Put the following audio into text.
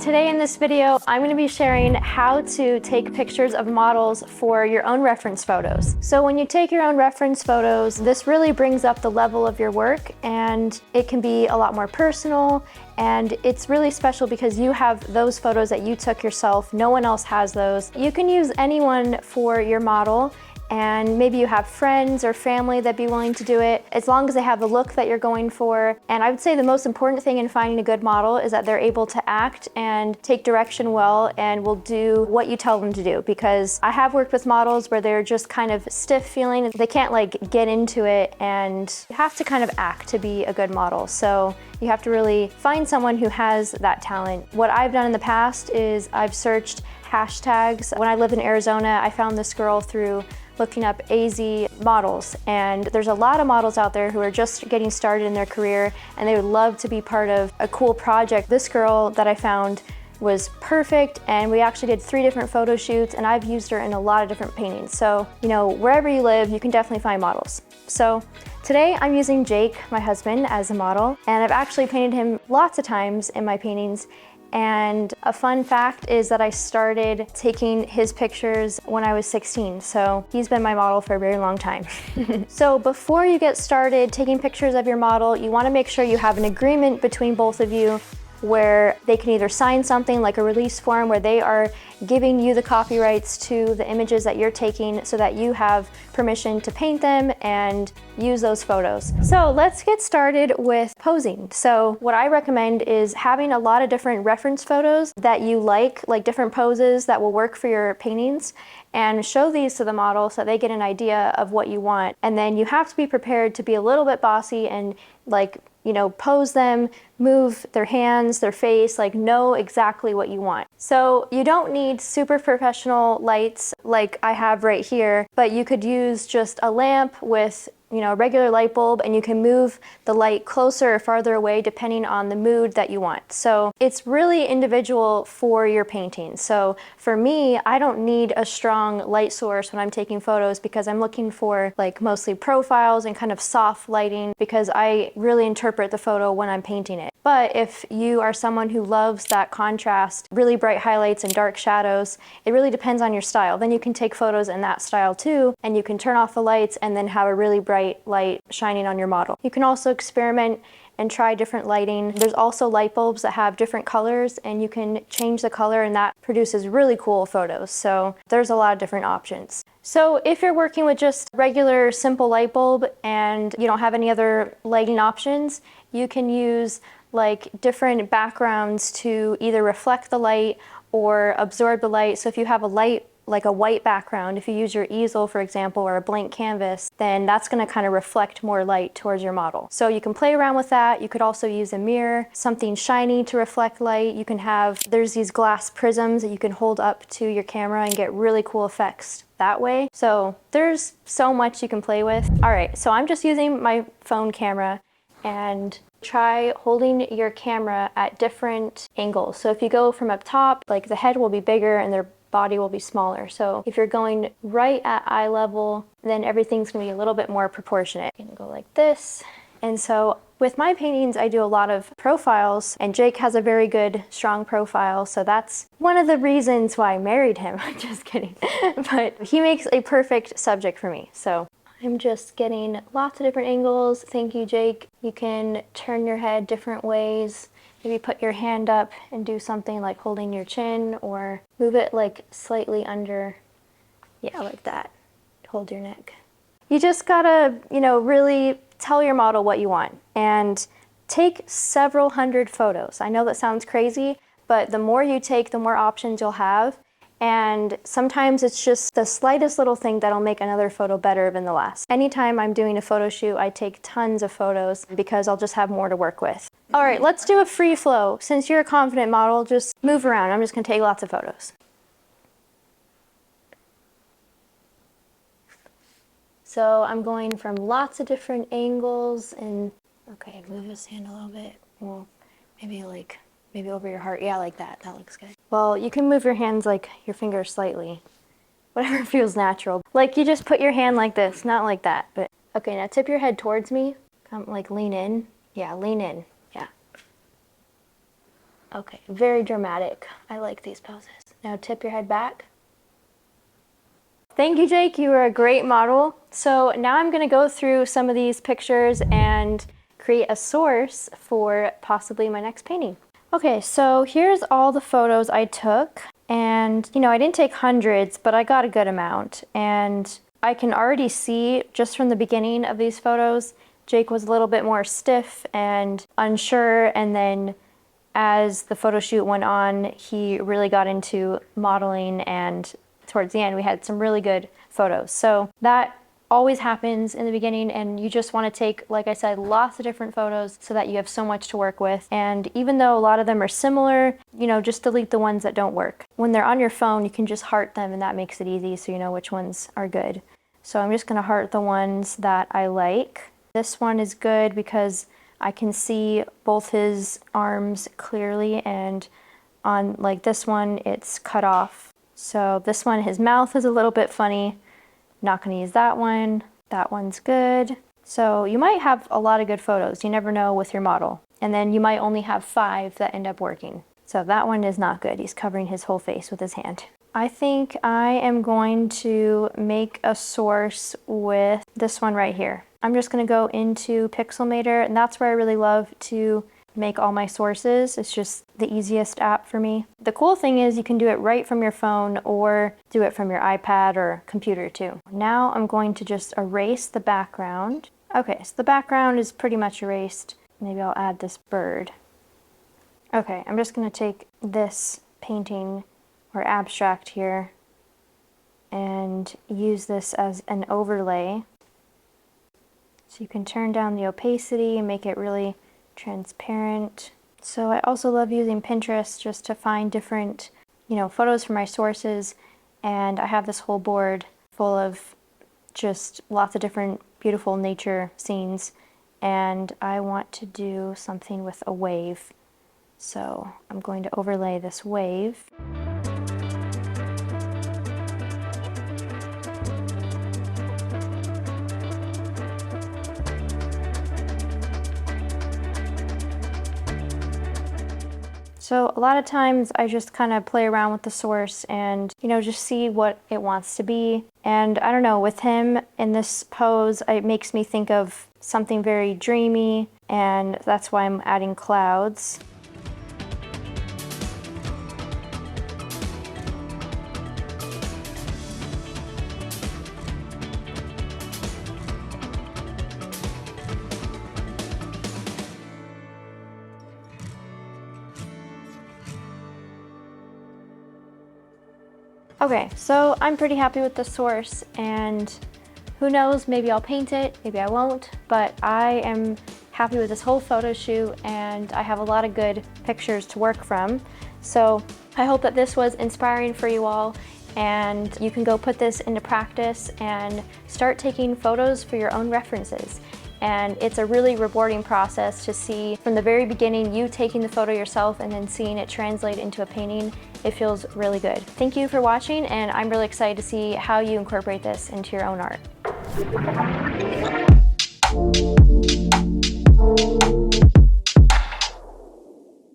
Today in this video, I'm going to be sharing how to take pictures of models for your own reference photos. So when you take your own reference photos, this really brings up the level of your work and it can be a lot more personal, and it's really special because you have those photos that you took yourself. No one else has those. You can use anyone for your model, and maybe you have friends or family that'd be willing to do it, as long as they have the look that you're going for. And I would say the most important thing in finding a good model is that they're able to act and take direction well and will do what you tell them to do. Because I have worked with models where they're just kind of stiff feeling, they can't like get into it, and you have to kind of act to be a good model. So you have to really find someone who has that talent. What I've done in the past is I've searched hashtags. When I lived in Arizona, I found this girl through looking up AZ models, and there's a lot of models out there who are just getting started in their career and they would love to be part of a cool project. This girl that I found was perfect, and we actually did 3 different photo shoots, and I've used her in a lot of different paintings. So, you know, wherever you live, you can definitely find models. So today I'm using Jake, my husband, as a model, and I've actually painted him lots of times in my paintings. And a fun fact is that I started taking his pictures when I was 16, so he's been my model for a very long time. So before you get started taking pictures of your model, you want to make sure you have an agreement between both of you where they can either sign something like a release form where they are giving you the copyrights to the images that you're taking so that you have permission to paint them and use those photos. So let's get started with posing. So what I recommend is having a lot of different reference photos that you like different poses that will work for your paintings, and show these to the model so they get an idea of what you want. And then you have to be prepared to be a little bit bossy and pose them, move their hands, their face, know exactly what you want. So you don't need super professional lights like I have right here, but you could use just a lamp with a regular light bulb, and you can move the light closer or farther away depending on the mood that you want. So it's really individual for your painting. So for me, I don't need a strong light source when I'm taking photos because I'm looking for mostly profiles and kind of soft lighting because I really interpret the photo when I'm painting it. But if you are someone who loves that contrast, really bright highlights and dark shadows, it really depends on your style. Then you can take photos in that style too, and you can turn off the lights and then have a really bright light shining on your model. You can also experiment and try different lighting. There's also light bulbs that have different colors, and you can change the color, and that produces really cool photos. So there's a lot of different options. So if you're working with just regular simple light bulb and you don't have any other lighting options, you can use different backgrounds to either reflect the light or absorb the light. So if you have a light a white background, if you use your easel, for example, or a blank canvas, then that's going to kind of reflect more light towards your model. So you can play around with that. You could also use a mirror, something shiny to reflect light. You can there's these glass prisms that you can hold up to your camera and get really cool effects that way. So there's so much you can play with. All right, so I'm just using my phone camera, and try holding your camera at different angles. So if you go from up top, the head will be bigger and their body will be smaller. So if you're going right at eye level, then everything's gonna be a little bit more proportionate. You're gonna go like this. And so with my paintings, I do a lot of profiles, and Jake has a very good, strong profile. So that's one of the reasons why I married him. I'm just kidding. But he makes a perfect subject for me. So I'm just getting lots of different angles. Thank you, Jake. You can turn your head different ways. Maybe put your hand up and do something like holding your chin, or move it slightly under. Yeah, like that. Hold your neck. You just gotta, really tell your model what you want and take several hundred photos. I know that sounds crazy, but the more you take, the more options you'll have. And sometimes it's just the slightest little thing that'll make another photo better than the last. Anytime I'm doing a photo shoot, I take tons of photos because I'll just have more to work with. All right, let's do a free flow. Since you're a confident model, just move around. I'm just gonna take lots of photos. So I'm going from lots of different angles, and okay, move his hand a little bit. Well, maybe over your heart. Yeah, like that. That looks good. Well, you can move your hands your fingers slightly. Whatever feels natural. You just put your hand like this, not like that. But okay, now tip your head towards me. Come lean in. Yeah, lean in. Yeah. Okay, very dramatic. I like these poses. Now tip your head back. Thank you, Jake. You were a great model. So now I'm gonna go through some of these pictures and create a source for possibly my next painting. Okay, so here's all the photos I took. And, you know, I didn't take hundreds, but I got a good amount. And I can already see just from the beginning of these photos, Jake was a little bit more stiff and unsure. And then as the photo shoot went on, he really got into modeling, and towards the end, we had some really good photos. So that always happens in the beginning, and you just want to take, like I said, lots of different photos so that you have so much to work with. And even though a lot of them are similar, you know, just delete the ones that don't work. When they're on your phone, you can just heart them, and that makes it easy so you know which ones are good. So I'm just going to heart the ones that I like. This one is good because I can see both his arms clearly, and on like this one, it's cut off. So this one, his mouth is a little bit funny. Not gonna use that one. That one's good. So you might have a lot of good photos. You never know with your model. And then you might only have 5 that end up working. So that one is not good. He's covering his whole face with his hand. I think I am going to make a source with this one right here. I'm just gonna go into Pixelmator, and that's where I really love to make all my sources. It's just the easiest app for me. The cool thing is you can do it right from your phone or do it from your iPad or computer too. Now I'm going to just erase the background. Okay, so the background is pretty much erased. Maybe I'll add this bird. Okay, I'm just gonna take this painting or abstract here and use this as an overlay. So you can turn down the opacity and make it really transparent. So I also love using Pinterest just to find different, you know, photos for my sources. And I have this whole board full of just lots of different beautiful nature scenes. And I want to do something with a wave. So I'm going to overlay this wave. So a lot of times I just kind of play around with the source and, you know, just see what it wants to be. And I don't know, with him in this pose, it makes me think of something very dreamy, and that's why I'm adding clouds. Okay, so I'm pretty happy with the source, and who knows, maybe I'll paint it, maybe I won't, but I am happy with this whole photo shoot, and I have a lot of good pictures to work from. So I hope that this was inspiring for you all, and you can go put this into practice and start taking photos for your own references. And it's a really rewarding process to see from the very beginning you taking the photo yourself and then seeing it translate into a painting. It feels really good. Thank you for watching, and I'm really excited to see how you incorporate this into your own art.